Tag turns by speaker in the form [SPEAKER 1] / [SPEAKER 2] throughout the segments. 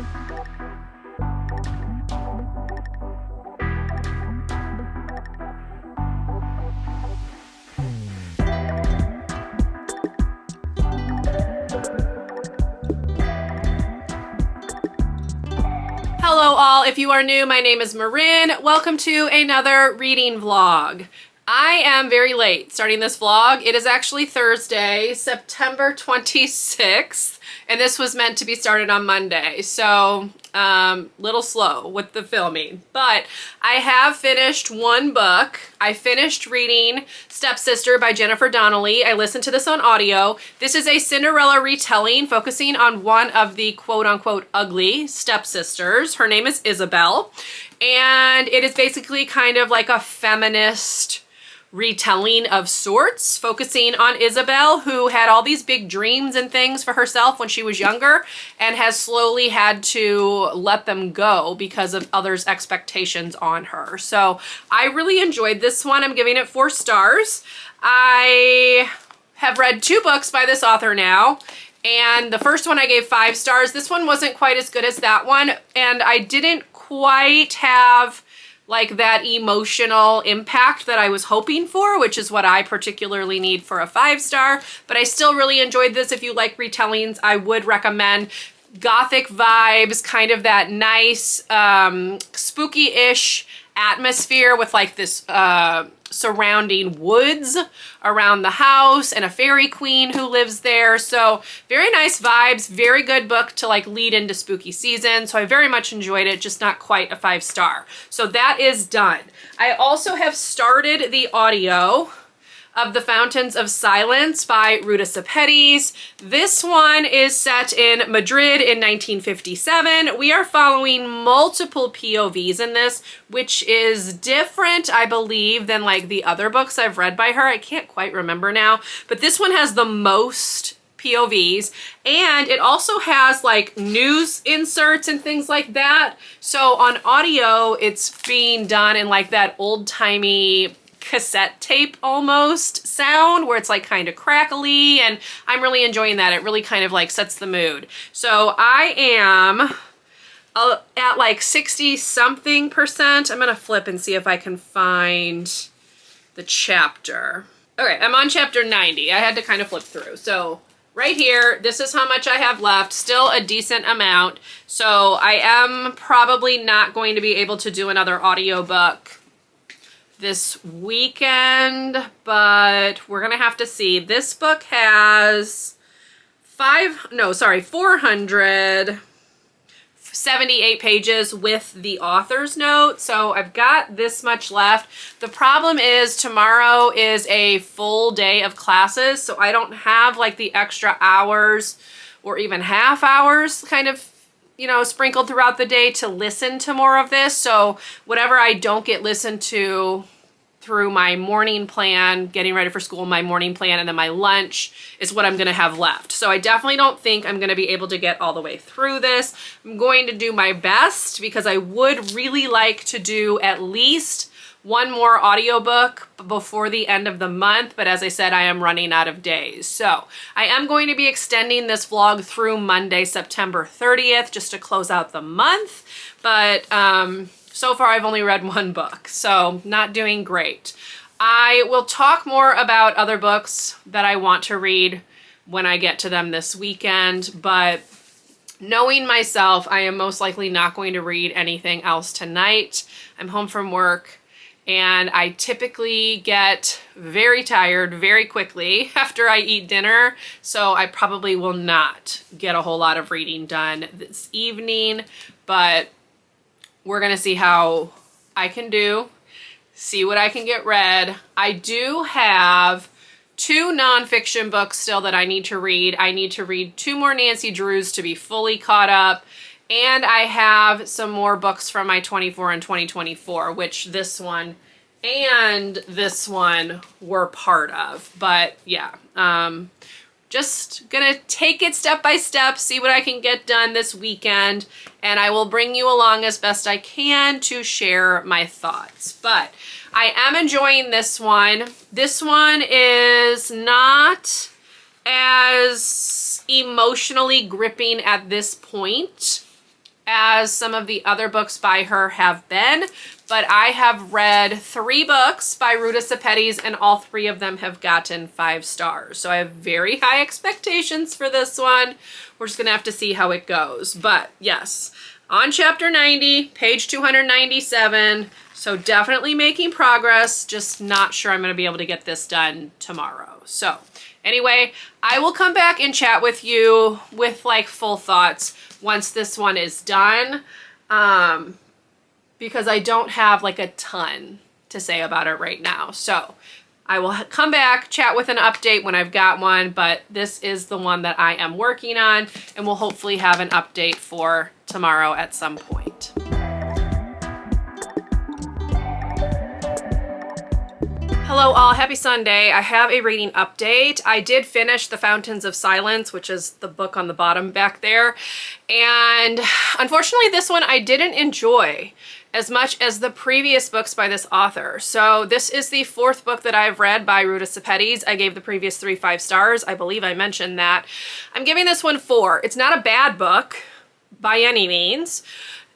[SPEAKER 1] Hello all, if you are new, my name is Marin. Welcome to another reading vlog. I am very late starting this vlog. It is actually Thursday, September 26th, and this was meant to be started on Monday. So, little slow with the filming, but I have finished one book. I finished reading Stepsister by Jennifer Donnelly. I listened to this on audio. This is a Cinderella retelling focusing on one of the quote-unquote ugly stepsisters. Her name is Isabel, and it is basically kind of like a feminist retelling of sorts, focusing on Isabel, who had all these big dreams and things for herself when she was younger and has slowly had to let them go because of others' expectations on her. So I really enjoyed this one. I'm giving it 4 stars. I have read 2 books by this author now, and the first one I gave 5 stars. This one wasn't quite as good as that one, and I didn't quite have like that emotional impact that I was hoping for, which is what I particularly need for a 5-star, but I still really enjoyed this. If you like retellings, I would recommend. Gothic vibes, kind of that nice spooky-ish atmosphere with like this surrounding woods around the house and a fairy queen who lives there. So very nice vibes, very good book to like lead into spooky season. So I very much enjoyed it, just not quite a 5-star. So that is done. I also have started the audio of The Fountains of Silence by Ruta Sepetys. This one is set in Madrid in 1957. We are following multiple POVs in this, which is different, I believe, than like the other books I've read by her. I can't quite remember now, but this one has the most POVs, and it also has like news inserts and things like that. So on audio, it's being done in like that old-timey cassette tape almost sound where it's like kind of crackly, and I'm really enjoying that. It really kind of like sets the mood. So I am at like 60-something%. I'm gonna flip and see if I can find the chapter. Okay, I'm on chapter 90. I had to kind of flip through. So right here, this is how much I have left, still a decent amount. So I am probably not going to be able to do another audiobook this weekend, but we're gonna have to see. This book has 478 pages with the author's note, so I've got this much left. The problem is tomorrow is a full day of classes, so I don't have like the extra hours or even half hours kind of, you know, sprinkled throughout the day to listen to more of this. So whatever I don't get listened to through my morning plan, getting ready for school, my morning plan, and then my lunch is what I'm gonna have left. So I definitely don't think I'm gonna be able to get all the way through this. I'm going to do my best because I would really like to do at least one more audiobook before the end of the month, but as I said, I am running out of days. So I am going to be extending this vlog through Monday, September 30th, just to close out the month. But so far I've only read 1 book, so not doing great. I will talk more about other books that I want to read when I get to them this weekend, but knowing myself, I am most likely not going to read anything else tonight. I'm home from work, and I typically get very tired very quickly after I eat dinner, so I probably will not get a whole lot of reading done this evening, but we're gonna see how I can do, see what I can get read. I do have 2 nonfiction books still that I need to read. I need to read 2 more Nancy Drews to be fully caught up, and I have some more books from my 24 and 2024, which this one and this one were part of. But yeah, just gonna take it step by step, see what I can get done this weekend, and I will bring you along as best I can to share my thoughts. But I am enjoying this one. This one is not as emotionally gripping at this point as some of the other books by her have been, but I have read 3 books by Ruta Sepetys and all 3 of them have gotten 5 stars. So I have very high expectations for this one. We're just gonna have to see how it goes. But yes, on chapter 90, page 297, so definitely making progress, just not sure I'm gonna be able to get this done tomorrow. So anyway, I will come back and chat with you with like full thoughts once this one is done, because I don't have like a ton to say about it right now. So I will come back, chat with an update when I've got one, but this is the one that I am working on and we'll hopefully have an update for tomorrow at some point. Hello all, happy Sunday. I have a reading update. I did finish The Fountains of Silence, which is the book on the bottom back there. And unfortunately this one I didn't enjoy as much as the previous books by this author. So this is the 4th book that I've read by Ruta Sepetys. I gave the previous 3 5 stars. I believe I mentioned that. I'm giving this one 4. It's not a bad book by any means.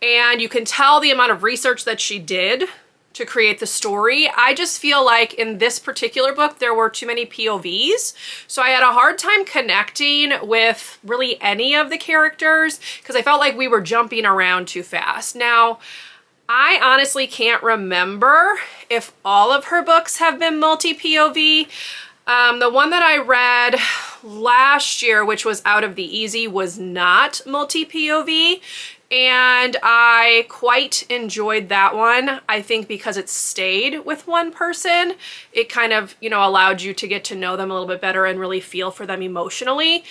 [SPEAKER 1] And you can tell the amount of research that she did to create the story. I just feel like in this particular book there were too many POVs, so I had a hard time connecting with really any of the characters because I felt like we were jumping around too fast. Now, I honestly can't remember if all of her books have been multi-POV. The one that I read last year, which was Out of the Easy, was not multi-POV. And I quite enjoyed that one. I think because it stayed with one person, it kind of, you know, allowed you to get to know them a little bit better and really feel for them emotionally.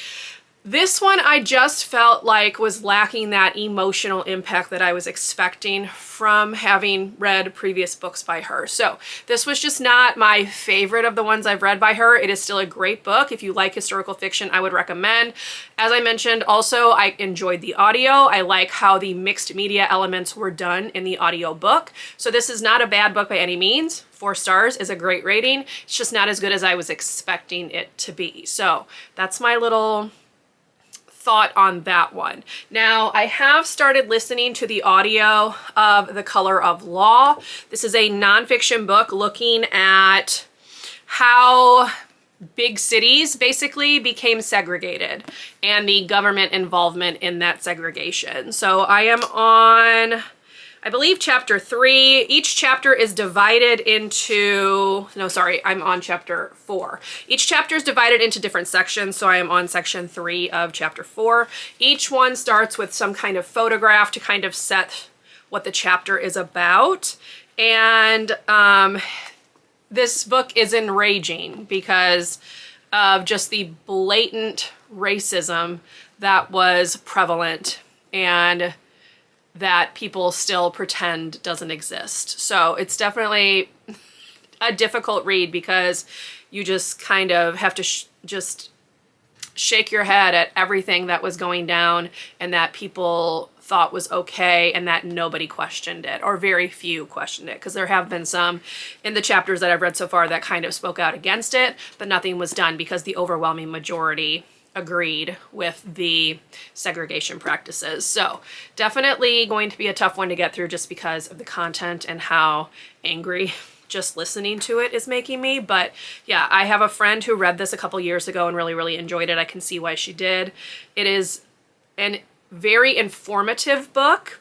[SPEAKER 1] This one I just felt like was lacking that emotional impact that I was expecting from having read previous books by her. So this was just not my favorite of the ones I've read by her. It is still a great book. If you like historical fiction, I would recommend. As I mentioned, also, I enjoyed the audio. I like how the mixed media elements were done in the audio book. So this is not a bad book by any means. 4 stars is a great rating. It's just not as good as I was expecting it to be. So that's my little thought on that one. Now, I have started listening to the audio of The Color of Law. This is a nonfiction book looking at how big cities basically became segregated and the government involvement in that segregation. So I am on, I believe, chapter 3. Each chapter is divided into, no, sorry, I'm on chapter 4. Each chapter is divided into different sections, so I am on section 3 of chapter 4. Each one starts with some kind of photograph to kind of set what the chapter is about. And this book is enraging because of just the blatant racism that was prevalent and that people still pretend doesn't exist. So it's definitely a difficult read because you just kind of have to just shake your head at everything that was going down and that people thought was okay and that nobody questioned it, or very few questioned it, because there have been some in the chapters that I've read so far that kind of spoke out against it, but nothing was done because the overwhelming majority agreed with the segregation practices. So definitely going to be a tough one to get through just because of the content and how angry just listening to it is making me. But yeah, I have a friend who read this a couple years ago and really enjoyed it. I can see why she did. It is a very informative book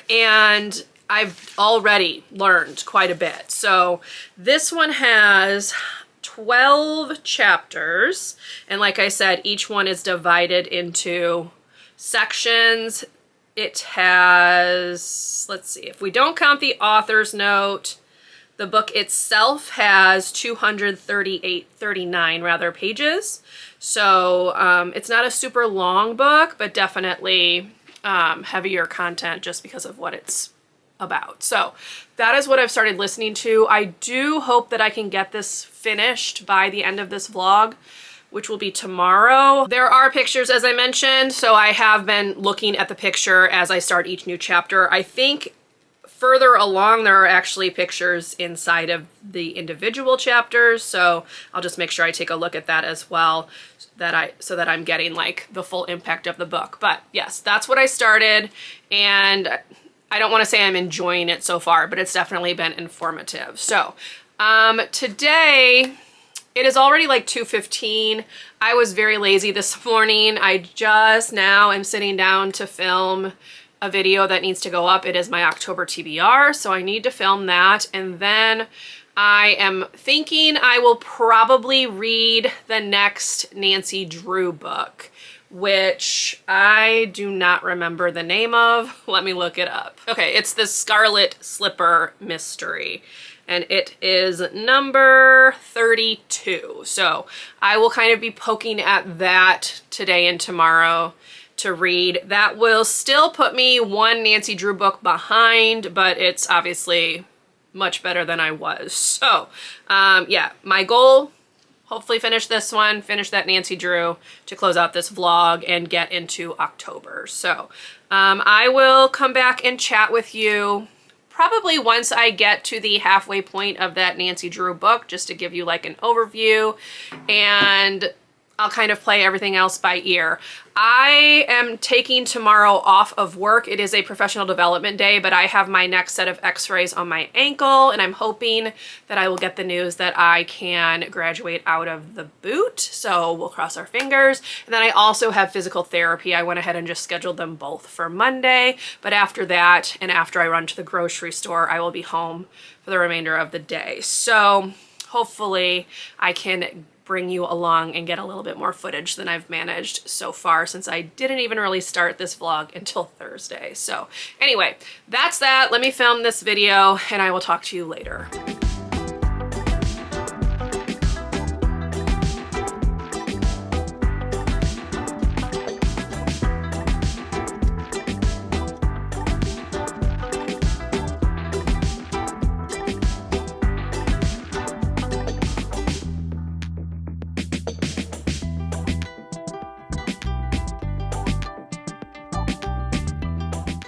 [SPEAKER 1] and I've already learned quite a bit. So this one has 12 chapters, and like I said, each one is divided into sections. It has, let's see, if we don't count the author's note, the book itself has 239 pages. So it's not a super long book, but definitely heavier content just because of what it's about. So that is what I've started listening to. I do hope that I can get this finished by the end of this vlog, which will be tomorrow. There are pictures, as I mentioned, so I have been looking at the picture as I start each new chapter. I think further along there are actually pictures inside of the individual chapters, so I'll just make sure I take a look at that as well. so that I'm getting like the full impact of the book. But yes, that's what I started, and I don't want to say I'm enjoying it so far, but it's definitely been informative. So today it is already like 2:15. I was very lazy this morning. I just now am sitting down to film a video that needs to go up. It is my October TBR, so I need to film that, and then I am thinking I will probably read the next Nancy Drew book, which I do not remember the name of. Let me look it up. Okay, it's the Scarlet Slipper Mystery, and it is number 32. So I will kind of be poking at that today and tomorrow to read. That will still put me one Nancy Drew book behind, but it's obviously much better than I was. So yeah, my goal, hopefully finish this one, finish that Nancy Drew to close out this vlog and get into October. So I will come back and chat with you probably once I get to the halfway point of that Nancy Drew book, just to give you like an overview, and I'll kind of play everything else by ear. I am taking tomorrow off of work. It is a professional development day, but I have my next set of x-rays on my ankle, and I'm hoping that I will get the news that I can graduate out of the boot. So we'll cross our fingers. And then I also have physical therapy. I went ahead and just scheduled them both for Monday. But after that, and after I run to the grocery store, I will be home for the remainder of the day. So hopefully I can bring you along and get a little bit more footage than I've managed so far, since I didn't even really start this vlog until Thursday. So anyway, that's that. Let me film this video and I will talk to you later.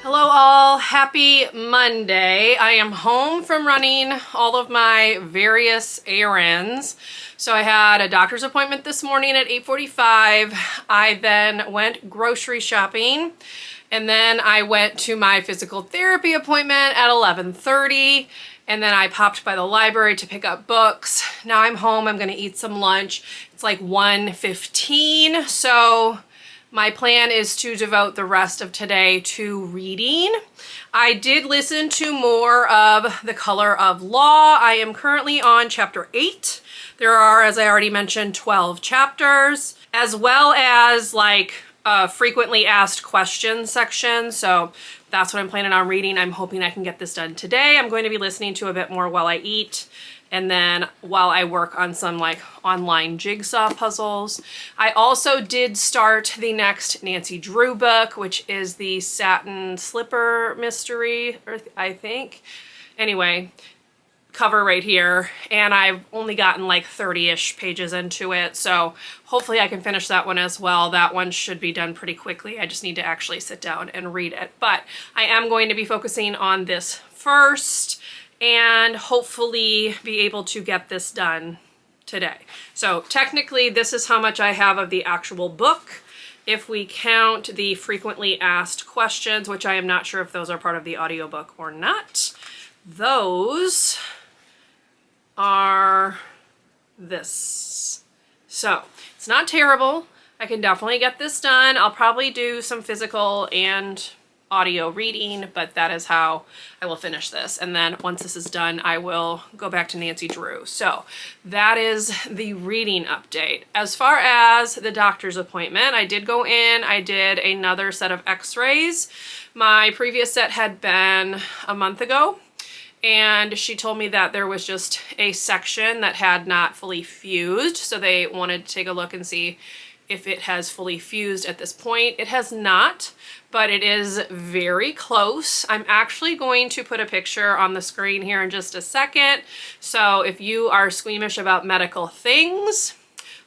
[SPEAKER 1] Hello all, happy Monday. I am home from running all of my various errands. So I had a doctor's appointment this morning at 8:45. I then went grocery shopping, and then I went to my physical therapy appointment at 11:30. And then I popped by the library to pick up books. Now I'm home, I'm gonna eat some lunch. It's like 1:15, so my plan is to devote the rest of today to reading. I did listen to more of The Color of Law. I am currently on chapter 8. There are, as I already mentioned, 12 chapters, as well as like a frequently asked questions section. So that's what I'm planning on reading. I'm hoping I can get this done today. I'm going to be listening to a bit more while I eat, and then while I work on some like online jigsaw puzzles. I also did start the next Nancy Drew book, which is the Satin Slipper Mystery, I think. Anyway, cover right here, and I've only gotten like 30-ish pages into it, so hopefully I can finish that one as well. That one should be done pretty quickly. I just need to actually sit down and read it. But I am going to be focusing on this first, and hopefully be able to get this done today. So technically this is how much I have of the actual book. If we count the frequently asked questions, which I am not sure if those are part of the audiobook or not, those are this. So it's not terrible. I can definitely get this done. I'll probably do some physical and audio reading, but that is how I will finish this. And then once this is done, I will go back to Nancy Drew. So that is the reading update. As far as the doctor's appointment, I did go in, I did another set of x-rays. My previous set had been a month ago, and she told me that there was just a section that had not fully fused. So they wanted to take a look and see if it has fully fused at this point. It has not, but it is very close. I'm actually going to put a picture on the screen here in just a second. So if you are squeamish about medical things,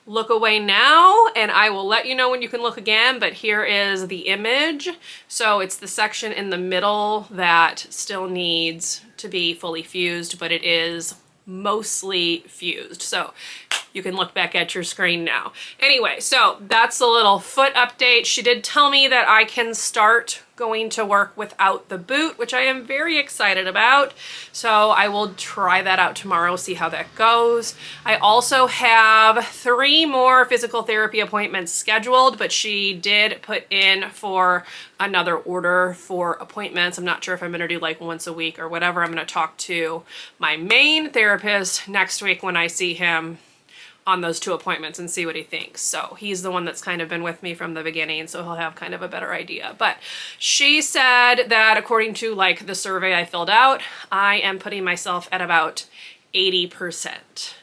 [SPEAKER 1] look away now, and I will let you know when you can look again, but here is the image. So it's the section in the middle that still needs to be fully fused, but it is mostly fused. So you can look back at your screen now. Anyway, so that's the little foot update. She did tell me that I can start going to work without the boot, which I am very excited about. So I will try that out tomorrow, see how that goes. I also have 3 more physical therapy appointments scheduled, but she did put in for another order for appointments. I'm not sure if I'm gonna do like once a week or whatever. I'm gonna talk to my main therapist next week when I see him on those 2 appointments and see what he thinks. So he's the one that's kind of been with me from the beginning, so he'll have kind of a better idea. But she said that according to like the survey I filled out, I am putting myself at about 80%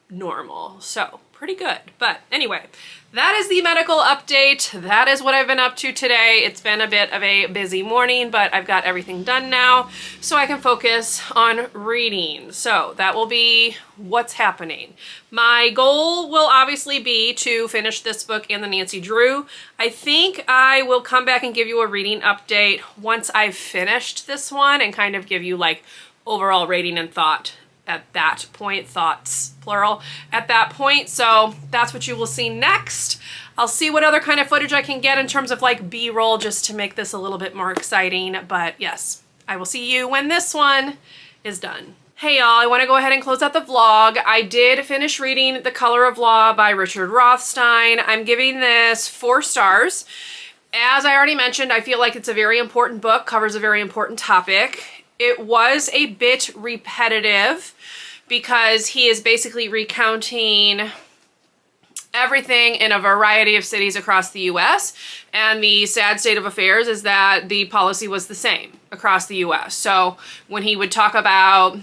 [SPEAKER 1] normal. So pretty good. But anyway, that is the medical update. That is what I've been up to today. It's been a bit of a busy morning, but I've got everything done now so I can focus on reading. So that will be what's happening. My goal will obviously be to finish this book and the Nancy Drew. I think I will come back and give you a reading update once I've finished this one and kind of give you like overall rating and thought at that point, thoughts plural at that point. So that's what you will see next. I'll see what other kind of footage I can get in terms of like B-roll just to make this a little bit more exciting. But yes, I will see you when this one is done. Hey y'all, I want to go ahead and close out the vlog. I did finish reading The Color of Law by Richard Rothstein. I'm giving this 4 stars. As I already mentioned, I feel like it's a very important book, covers a very important topic. It was a bit repetitive because he is basically recounting everything in a variety of cities across the US, and the sad state of affairs is that the policy was the same across the US. So when he would talk about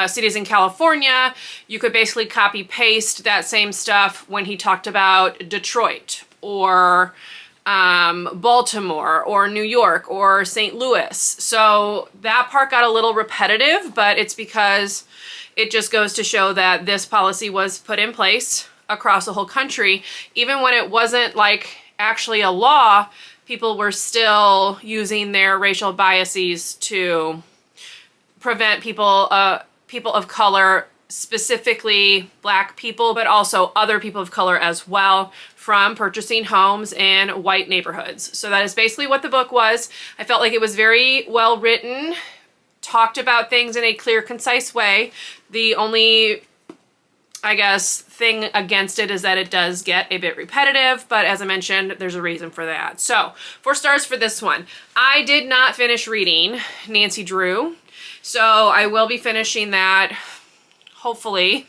[SPEAKER 1] cities in California, you could basically copy paste that same stuff when he talked about Detroit or Baltimore or New York or St. Louis. So that part got a little repetitive, but it's because it just goes to show that this policy was put in place across the whole country. Even when it wasn't like actually a law, people were still using their racial biases to prevent people of color, specifically Black people, but also other people of color as well, from purchasing homes in white neighborhoods. So that is basically what the book was. I felt like it was very well written, talked about things in a clear, concise way. The only, I guess, thing against it is that it does get a bit repetitive, but as I mentioned, there's a reason for that. So 4 stars for this one. I did not finish reading Nancy Drew, so I will be finishing that hopefully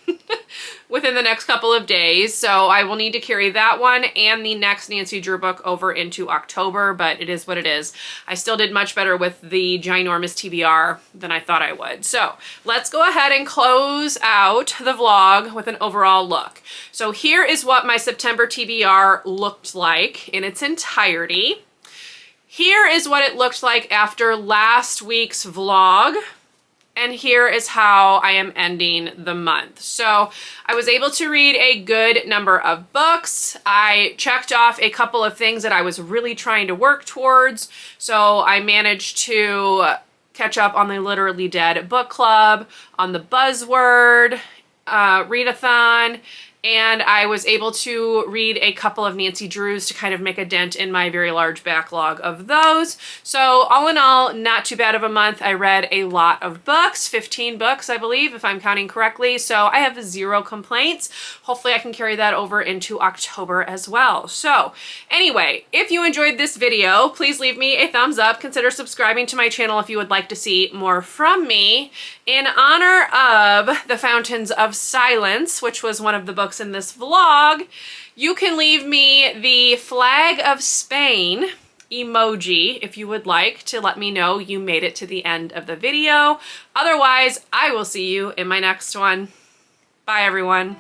[SPEAKER 1] within the next couple of days. So I will need to carry that one and the next Nancy Drew book over into October, but it is what it is. I still did much better with the ginormous TBR than I thought I would. So let's go ahead and close out the vlog with an overall look. So here is what my September TBR looked like in its entirety. Here is what it looked like after last week's vlog. And here is how I am ending the month. So I was able to read a good number of books. I checked off a couple of things that I was really trying to work towards. So I managed to catch up on the Literally Dead book club, on the Buzzword readathon, and I was able to read a couple of Nancy Drews to kind of make a dent in my very large backlog of those. So all in all, not too bad of a month. I read a lot of books, 15 books, I believe, if I'm counting correctly. So I have 0 complaints. Hopefully I can carry that over into October as well. So anyway, if you enjoyed this video, please leave me a thumbs up. Consider subscribing to my channel if you would like to see more from me. In honor of The Fountains of Silence, which was one of the books in this vlog, you can leave me the flag of Spain emoji if you would like to let me know you made it to the end of the video. Otherwise, I will see you in my next one. Bye, everyone.